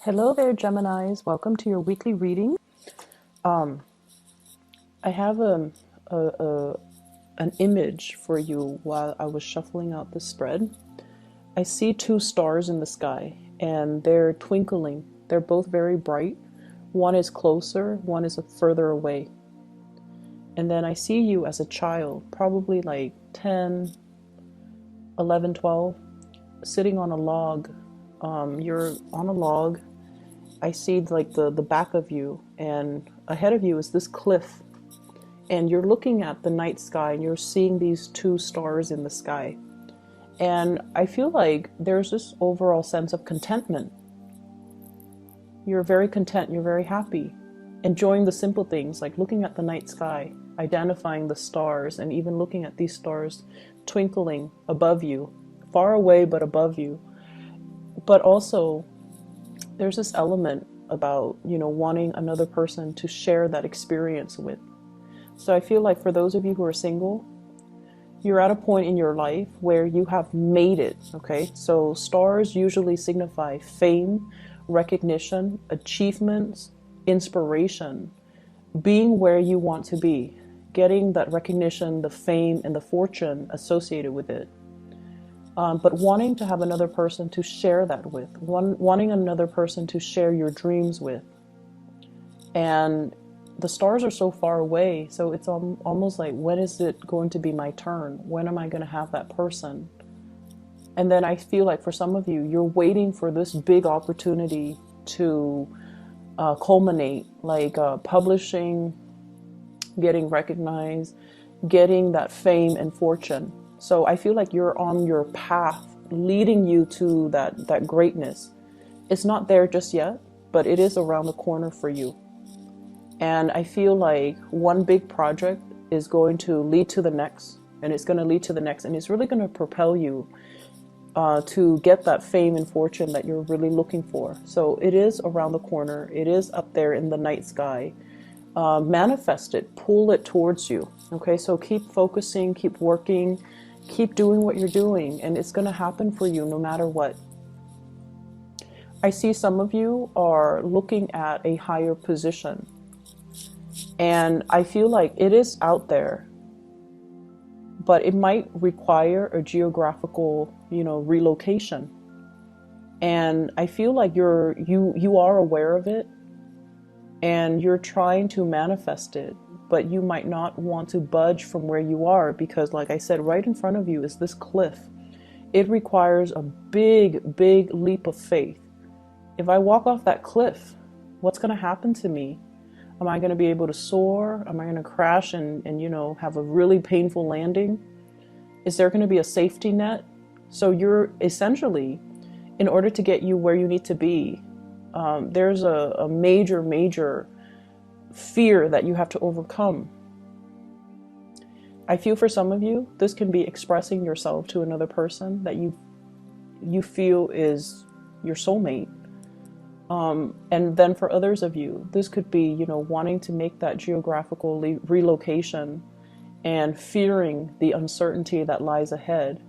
Hello there, Geminis. Welcome to your weekly reading. Um, I have an image for you while I was shuffling out the spread. I see two stars in the sky, and they're twinkling. They're both very bright. One is closer, one is further away. And then I see you as a child, probably like 10, 11, 12, sitting on a log. You're on a log. I see like the back of you, and ahead of you is this cliff, and you're looking at the night sky and you're seeing these two stars in the sky. And I feel like there's this overall sense of contentment. You're very content, you're very happy, enjoying the simple things like looking at the night sky, identifying the stars, and even looking at these stars twinkling above you, far away but above you. But also there's this element about, wanting another person to share that experience with. So I feel like for those of you who are single, you're at a point in your life where you have made it, okay? So stars usually signify fame, recognition, achievements, inspiration, being where you want to be, getting that recognition, the fame, and the fortune associated with it. But wanting to have another person to share that with, wanting another person to share your dreams with. And the stars are so far away, so it's almost like, when is it going to be my turn? When am I going to have that person? And then I feel like for some of you, you're waiting for this big opportunity to culminate, like publishing, getting recognized, getting that fame and fortune. So I feel like you're on your path leading you to that greatness. It's not there just yet, but it is around the corner for you. And I feel like one big project is going to lead to the next, and it's going to lead to the next, and it's really going to propel you to get that fame and fortune that you're really looking for. So it is around the corner. It is up there in the night sky. Manifest it, pull it towards you. Okay, so keep focusing, keep working, keep doing what you're doing, and it's going to happen for you no matter what. I see some of you are looking at a higher position, and I feel like it is out there, but it might require a geographical, relocation. And I feel like you are aware of it, and you're trying to manifest it, but you might not want to budge from where you are because, like I said, right in front of you is this cliff. It requires a big, big leap of faith. If I walk off that cliff, what's going to happen to me? Am I going to be able to soar? Am I going to crash and have a really painful landing? Is there going to be a safety net? So you're essentially, in order to get you where you need to be, there's a major, major fear that you have to overcome. I feel for some of you, this can be expressing yourself to another person that you feel is your soulmate. And then for others of you, this could be, wanting to make that geographical relocation and fearing the uncertainty that lies ahead.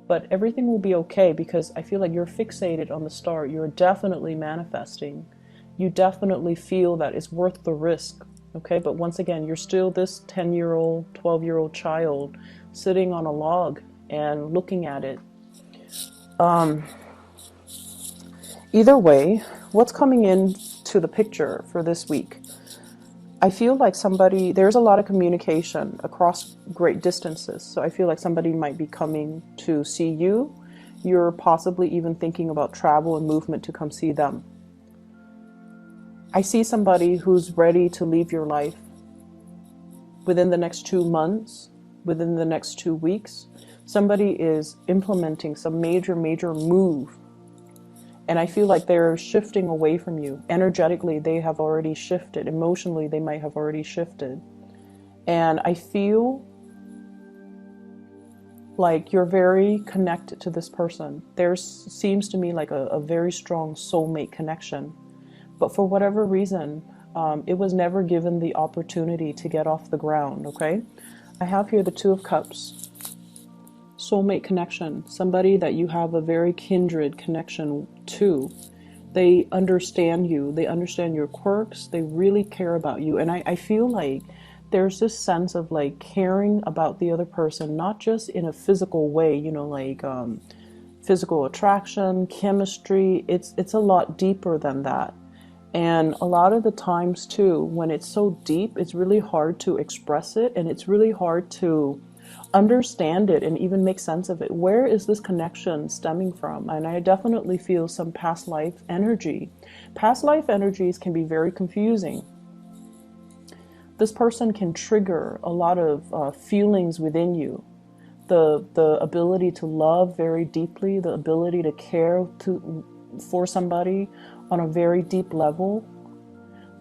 But everything will be okay because I feel like you're fixated on the star. You're definitely manifesting. You definitely feel that it's worth the risk, okay? But once again, you're still this 10-year-old, 12-year-old child sitting on a log and looking at it. Either way, what's coming into the picture for this week? I feel like there's a lot of communication across great distances. So I feel like somebody might be coming to see you. You're possibly even thinking about travel and movement to come see them. I see somebody who's ready to leave your life within the next 2 months, within the next 2 weeks. Somebody is implementing some major, major move. And I feel like they're shifting away from you. Energetically, they have already shifted. Emotionally, they might have already shifted. And I feel like you're very connected to this person. There seems to me like a very strong soulmate connection. But for whatever reason, it was never given the opportunity to get off the ground, okay? I have here the Two of Cups. Soulmate connection. Somebody that you have a very kindred connection to. They understand you. They understand your quirks. They really care about you. And I feel like there's this sense of like caring about the other person, not just in a physical way, you know, like physical attraction, chemistry. It's a lot deeper than that. And a lot of the times too, when it's so deep, it's really hard to express it, and it's really hard to understand it and even make sense of it. Where is this connection stemming from? And I definitely feel some past life energy. Past life energies can be very confusing. This person can trigger a lot of feelings within you. The ability to love very deeply, the ability to care for somebody on a very deep level.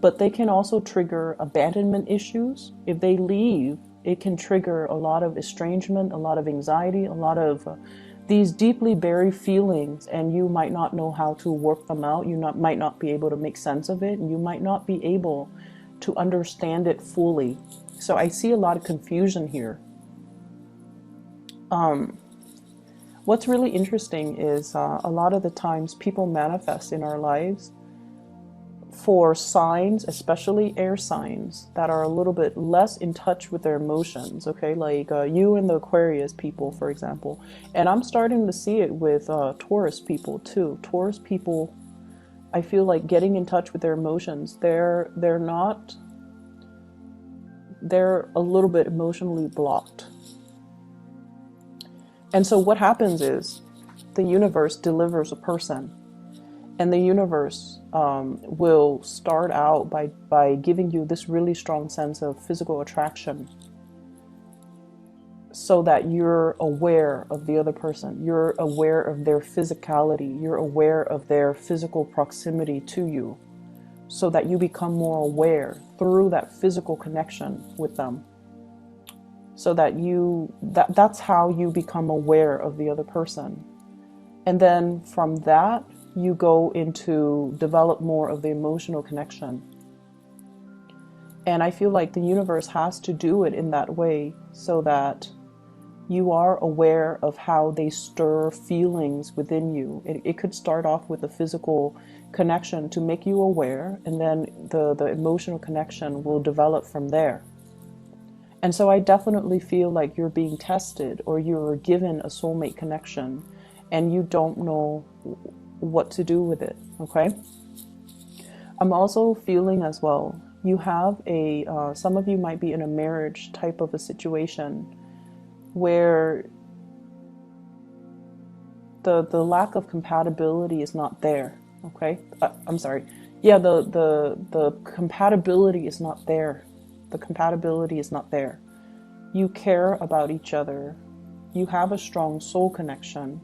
But they can also trigger abandonment issues. If they leave, it can trigger a lot of estrangement, a lot of anxiety, a lot of these deeply buried feelings, and you might not know how to work them out. You might not be able to make sense of it, and you might not be able to understand it fully. So I see a lot of confusion here. What's really interesting is a lot of the times people manifest in our lives for signs, especially air signs, that are a little bit less in touch with their emotions, okay? Like you and the Aquarius people, for example. And I'm starting to see it with Taurus people too. Taurus people, I feel like getting in touch with their emotions, they're a little bit emotionally blocked. And so what happens is the universe delivers a person, and the universe will start out by giving you this really strong sense of physical attraction, so that you're aware of the other person. You're aware of their physicality. You're aware of their physical proximity to you, so that you become more aware through that physical connection with them. So that that's how you become aware of the other person. And then from that, you go into develop more of the emotional connection. And I feel like the universe has to do it in that way, so that you are aware of how they stir feelings within you. It could start off with a physical connection to make you aware, and then the emotional connection will develop from there. And so I definitely feel like you're being tested, or you're given a soulmate connection, and you don't know what to do with it, okay? I'm also feeling as well, you have some of you might be in a marriage type of a situation where the lack of compatibility is not there, okay? I'm sorry. Yeah, the compatibility is not there. The compatibility is not there. You care about each other. You have a strong soul connection.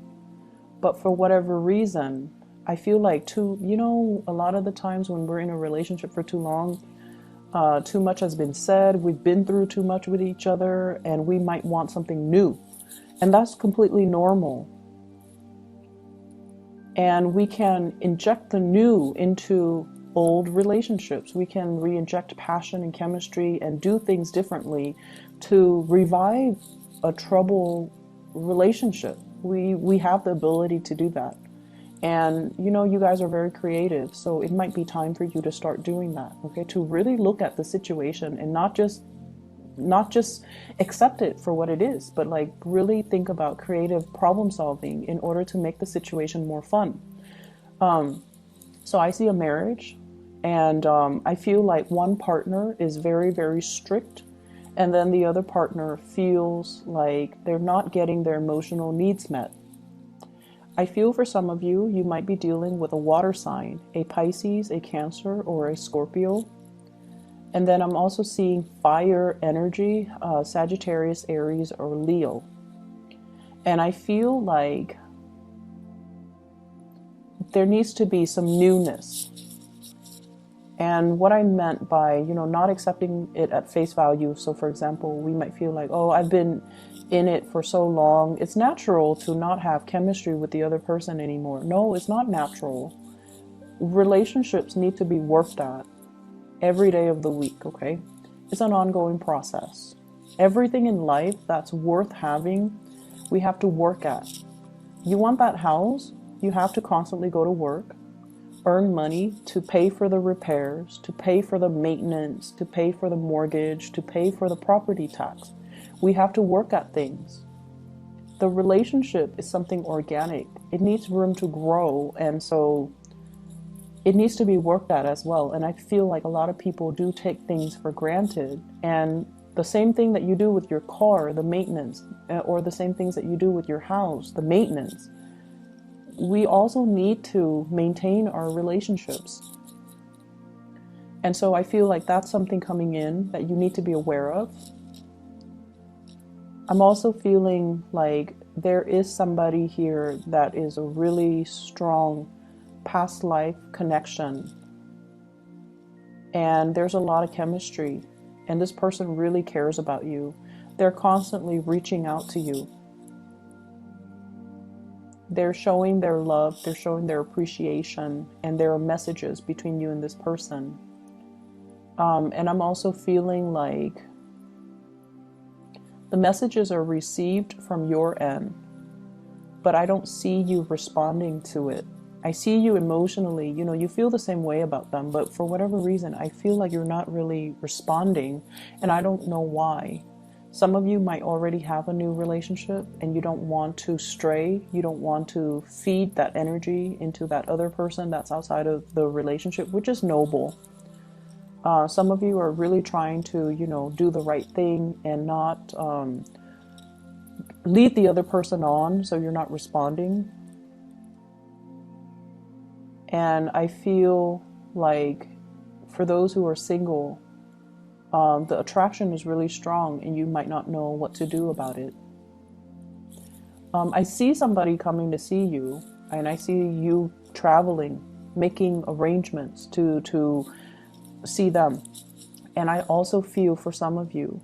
But for whatever reason, I feel like a lot of the times when we're in a relationship for too long, too much has been said, we've been through too much with each other, and we might want something new. And that's completely normal. And we can inject the new into old relationships. We can re-inject passion and chemistry and do things differently to revive a troubled relationship. We have the ability to do that. And you guys are very creative, so it might be time for you to start doing that, okay? To really look at the situation and not just accept it for what it is, but like really think about creative problem solving in order to make the situation more fun. So I see a marriage, and I feel like one partner is very, very strict, and then the other partner feels like they're not getting their emotional needs met. I feel for some of you, you might be dealing with a water sign, a Pisces, a Cancer, or a Scorpio. And then I'm also seeing fire energy, Sagittarius, Aries, or Leo. And I feel like there needs to be some newness. And what I meant by, not accepting it at face value. So for example, we might feel like, oh, I've been in it for so long. It's natural to not have chemistry with the other person anymore. No, it's not natural. Relationships need to be worked at every day of the week, okay? It's an ongoing process. Everything in life that's worth having, we have to work at. You want that house, you have to constantly go to work. earn money to pay for the repairs, to pay for the maintenance, to pay for the mortgage, to pay for the property tax. We have to work at things. The relationship is something organic. It needs room to grow, and so it needs to be worked at as well. And I feel like a lot of people do take things for granted, and the same thing that you do with your car, the maintenance, or the same things that you do with your house, the maintenance, we also need to maintain our relationships. And so I feel like that's something coming in that you need to be aware of. I'm also feeling like there is somebody here that is a really strong past life connection. And there's a lot of chemistry. And this person really cares about you. They're constantly reaching out to you. They're showing their love, they're showing their appreciation, and there are messages between you and this person. And I'm also feeling like the messages are received from your end, but I don't see you responding to it. I see you emotionally, you feel the same way about them, but for whatever reason, I feel like you're not really responding, and I don't know why. Some of you might already have a new relationship and you don't want to stray. You don't want to feed that energy into that other person that's outside of the relationship, which is noble. Some of you are really trying to, do the right thing and not lead the other person on, so you're not responding. And I feel like for those who are single, the attraction is really strong and you might not know what to do about it. I see somebody coming to see you, and I see you traveling, making arrangements to see them. And I also feel for some of you,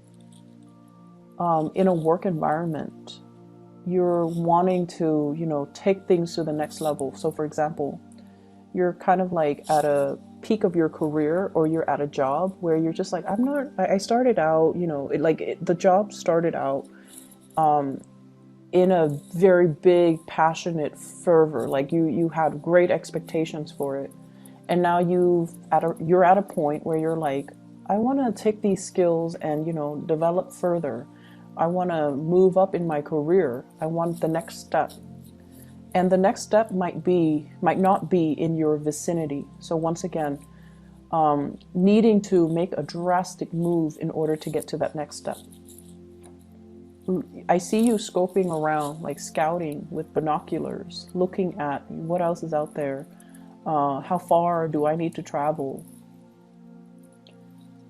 in a work environment, you're wanting to, take things to the next level. So for example, you're kind of like at a peak of your career, or you're at a job where you're just like, I started out, the job started out in a very big, passionate fervor. Like you had great expectations for it. And now you're at a point where you're like, I want to take these skills and, develop further. I want to move up in my career. I want the next step. And the next step might not be in your vicinity. So once again, needing to make a drastic move in order to get to that next step. I see you scoping around, like scouting with binoculars, looking at what else is out there. How far do I need to travel?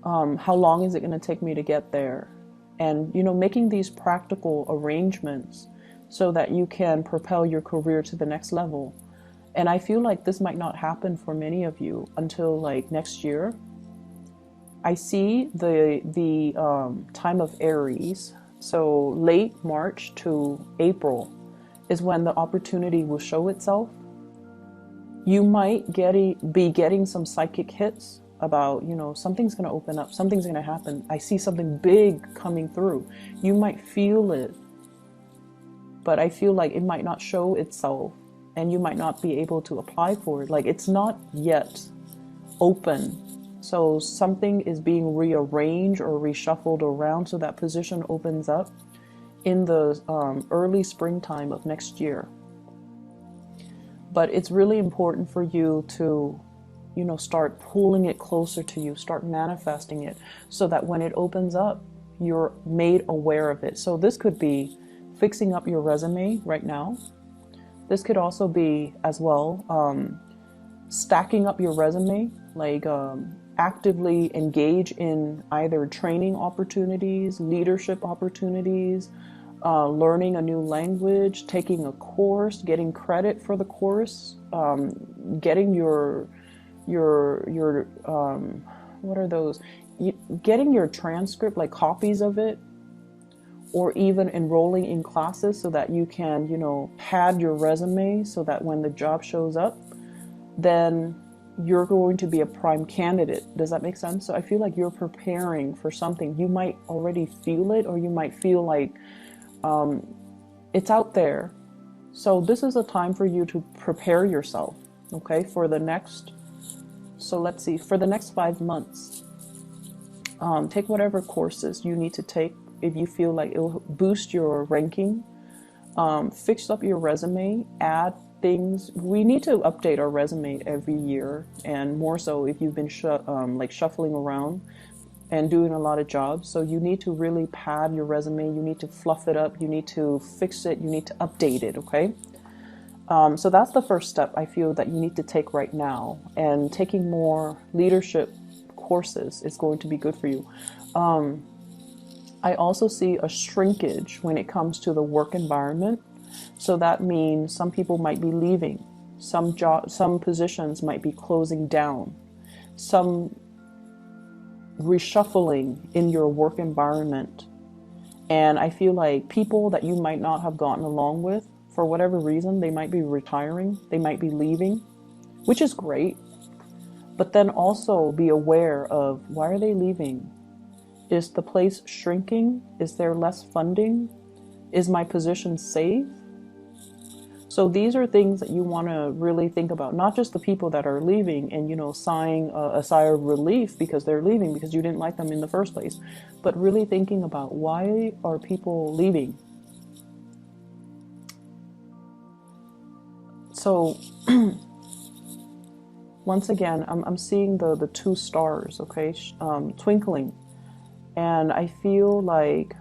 How long is it going to take me to get there? And, making these practical arrangements so that you can propel your career to the next level. And I feel like this might not happen for many of you until like next year. I see the time of Aries, so late March to April is when the opportunity will show itself. You might be getting some psychic hits about, something's going to open up, something's going to happen. I see something big coming through. You might feel it, but I feel like it might not show itself and you might not be able to apply for it. Like it's not yet open. So something is being rearranged or reshuffled around so that position opens up in the early springtime of next year. But it's really important for you to, start pulling it closer to you, start manifesting it so that when it opens up, you're made aware of it. So this could be fixing up your resume right now. This could also be as well stacking up your resume, like actively engage in either training opportunities, leadership opportunities, learning a new language, taking a course, getting credit for the course, getting your what are those? Getting your transcript, like copies of it, or even enrolling in classes so that you can, pad your resume so that when the job shows up, then you're going to be a prime candidate. Does that make sense? So I feel like you're preparing for something. You might already feel it, or you might feel like it's out there. So this is a time for you to prepare yourself. Okay, for the next, so let's see, for the next 5 months, take whatever courses you need to take if you feel like it'll boost your ranking. Fix up your resume, add things. We need to update our resume every year, and more so if you've been like shuffling around and doing a lot of jobs. So you need to really pad your resume. You need to fluff it up. You need to fix it. You need to update it. Okay. So that's the first step I feel that you need to take right now. And taking more leadership courses is going to be good for you. I also see a shrinkage when it comes to the work environment. So that means some people might be leaving. Some positions might be closing down. Some reshuffling in your work environment. And I feel like people that you might not have gotten along with, for whatever reason, they might be retiring, they might be leaving, which is great. But then also be aware of, why are they leaving? Is the place shrinking? Is there less funding? Is my position safe? So these are things that you want to really think about, not just the people that are leaving and, sighing a sigh of relief because they're leaving because you didn't like them in the first place, but really thinking about, why are people leaving? So once again, I'm seeing the two stars, okay, twinkling. And I feel like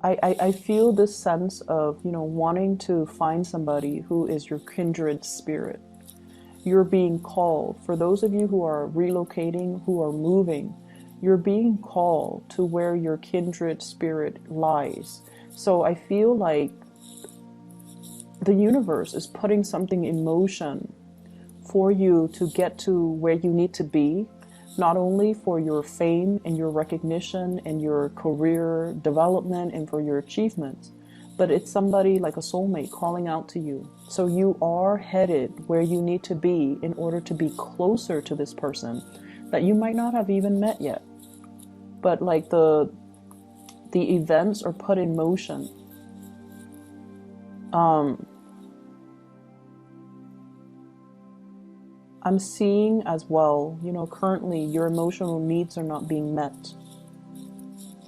I feel this sense of, wanting to find somebody who is your kindred spirit. You're being called. For those of you who are relocating, who are moving, you're being called to where your kindred spirit lies. So I feel like the universe is putting something in motion for you to get to where you need to be, not only for your fame and your recognition and your career development and for your achievements, but it's somebody like a soulmate calling out to you. So you are headed where you need to be in order to be closer to this person that you might not have even met yet. But like the events are put in motion. I'm seeing as well, currently your emotional needs are not being met.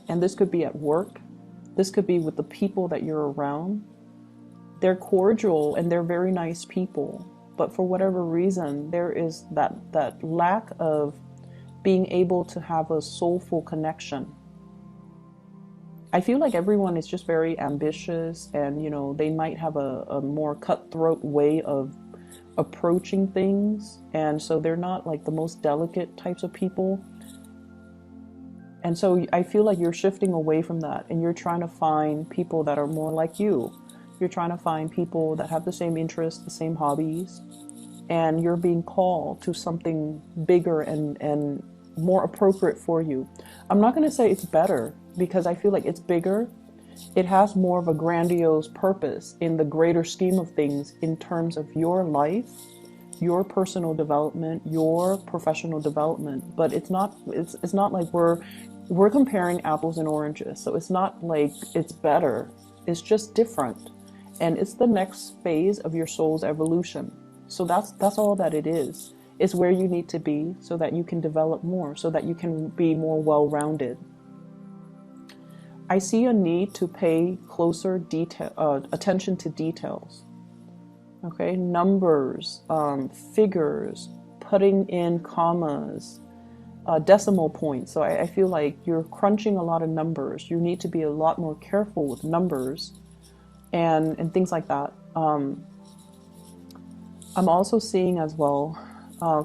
And this could be at work. This could be with the people that you're around. They're cordial and they're very nice people. But for whatever reason, there is that lack of being able to have a soulful connection. I feel like everyone is just very ambitious and, they might have a more cutthroat way of approaching things, and so they're not like the most delicate types of people. And so I feel like you're shifting away from that and you're trying to find people that are more like you. You're trying to find people that have the same interests, the same hobbies, and you're being called to something bigger and more appropriate for you. I'm not going to say it's better, because I feel like it's bigger. It has more of a grandiose purpose in the greater scheme of things in terms of your life, your personal development, your professional development. But it's not like we're comparing apples and oranges. So it's not like it's better. It's just different. And it's the next phase of your soul's evolution. So that's all that it is. It's where you need to be so that you can develop more, so that you can be more well-rounded. I see a need to pay closer attention to details. Okay, numbers, figures, putting in commas, decimal points. So I feel like you're crunching a lot of numbers. You need to be a lot more careful with numbers and things like that. I'm also seeing as well,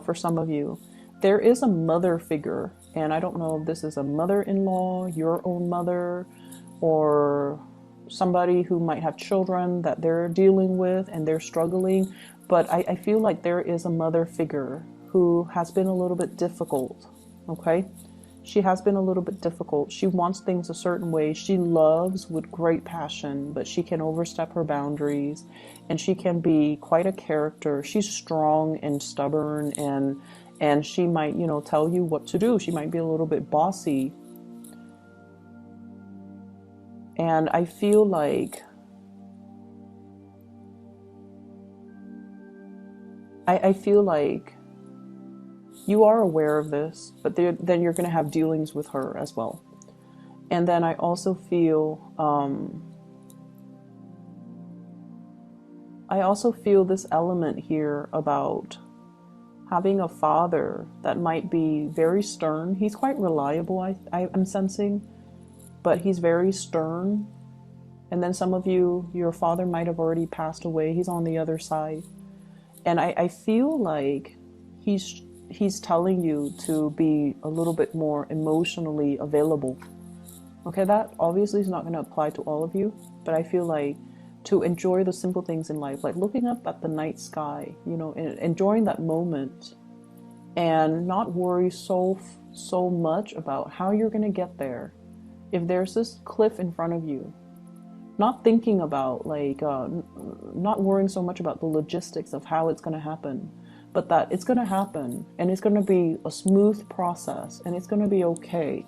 for some of you, there is a mother figure. And I don't know if this is a mother-in-law, your own mother, or somebody who might have children that they're dealing with and they're struggling. But I feel like there is a mother figure who has been a little bit difficult, okay? She has been a little bit difficult. She wants things a certain way. She loves with great passion, but she can overstep her boundaries and she can be quite a character. She's strong and stubborn and she might, tell you what to do. She might be a little bit bossy. And I feel like I feel like you are aware of this, but then you're going to have dealings with her as well. And then I also feel this element here about having a father that might be very stern. He's quite reliable, I'm sensing, but he's very stern. And then some of you, your father might have already passed away. He's on the other side. And I feel like he's telling you to be a little bit more emotionally available. Okay, that obviously is not going to apply to all of you, but I feel like to enjoy the simple things in life, like looking up at the night sky, you know, and enjoying that moment, and not worry so much about how you're going to get there. If there's this cliff in front of you, not thinking about like not worrying so much about the logistics of how it's going to happen, but that it's going to happen, and it's going to be a smooth process, and it's going to be okay.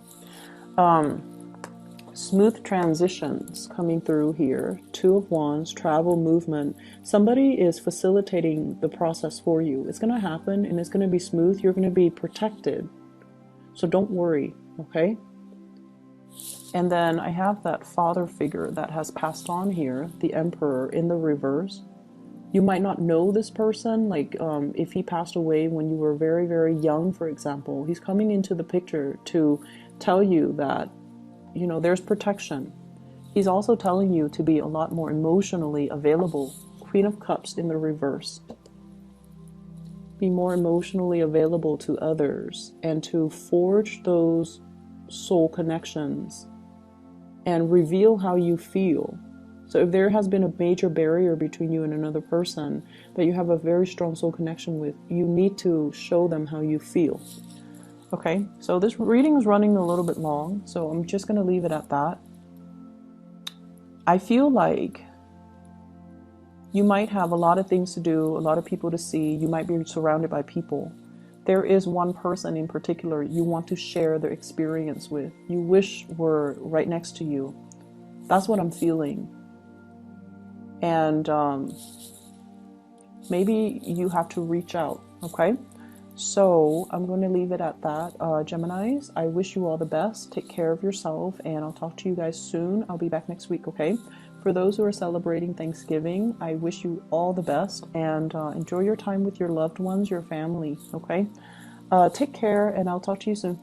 Smooth transitions coming through here. Two of Wands, travel, movement. Somebody is facilitating the process for you. It's going to happen, and it's going to be smooth. You're going to be protected, so don't worry, okay? And then I have that father figure that has passed on here, the Emperor in the reverse. You might not know this person, like if he passed away when you were very, very young, for example. He's coming into the picture to tell you that, you know, there's protection. He's also telling you to be a lot more emotionally available. Queen of Cups in the reverse. Be more emotionally available to others and to forge those soul connections and reveal how you feel. So if there has been a major barrier between you and another person that you have a very strong soul connection with, you need to show them how you feel. Okay, so this reading is running a little bit long, so I'm just going to leave it at that. I feel like you might have a lot of things to do, a lot of people to see. You might be surrounded by people. There is one person in particular you want to share their experience with. You wish were right next to you. That's what I'm feeling. And maybe you have to reach out, okay? So I'm going to leave it at that. Geminis, I wish you all the best. Take care of yourself, and I'll talk to you guys soon. I'll be back next week, okay? For those who are celebrating Thanksgiving, I wish you all the best, and enjoy your time with your loved ones, your family, okay? Take care, and I'll talk to you soon.